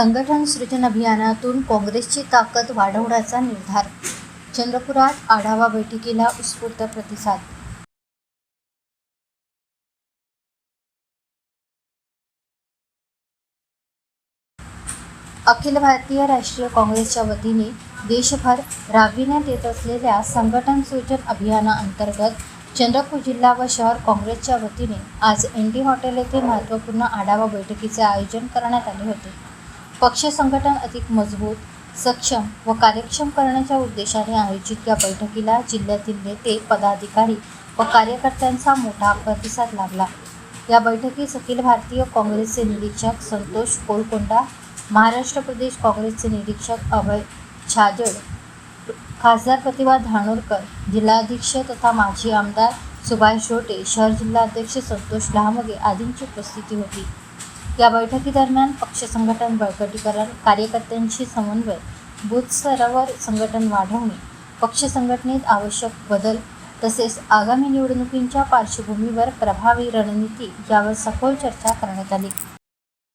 संघटन सृजन अभियानातून काँग्रेसची ताकद वाढवण्याचा निर्धार. चंद्रपुरात आढावा बैठकीला उत्स्फूर्त प्रतिसाद. अखिल भारतीय राष्ट्रीय काँग्रेसच्या वतीने देशभर राबविण्यात येत असलेल्या संघटन सृजन अभियानाअंतर्गत चंद्रपूर जिल्हा व शहर काँग्रेसच्या वतीने आज NT हॉटेल येथे महत्त्वपूर्ण आढावा बैठकीचे आयोजन करण्यात आले होते. पक्ष संघटन अधिक मजबूत, सक्षम व कार्यक्षम करण्याच्या उद्देशाने आयोजित या बैठकीला जिल्ह्यातील नेते, पदाधिकारी व कार्यकर्त्यांचा मोठा प्रतिसाद लाभला. या बैठकीस अखिल भारतीय काँग्रेसचे निरीक्षक संतोष कोलकोंडा, महाराष्ट्र प्रदेश काँग्रेसचे निरीक्षक अभय छाजड, खासदार प्रतिभा धानोरकर, जिल्हाध्यक्ष तथा माजी आमदार सुभाष ढोटे, शहर जिल्हाध्यक्ष संतोष लहामगे आदींची उपस्थिती होती. या बैठकीदरम्यान पक्ष संघटन बळकटीकरण, कार्यकर्त्यांशी समन्वय, बूथ स्तरावर संघटन वाढवणे, पक्ष संघटनेत आवश्यक बदल तसेच आगामी निवडणुकींच्या पार्श्वभूमीवर प्रभावी रणनीती यावर सखोल चर्चा करण्यात आली.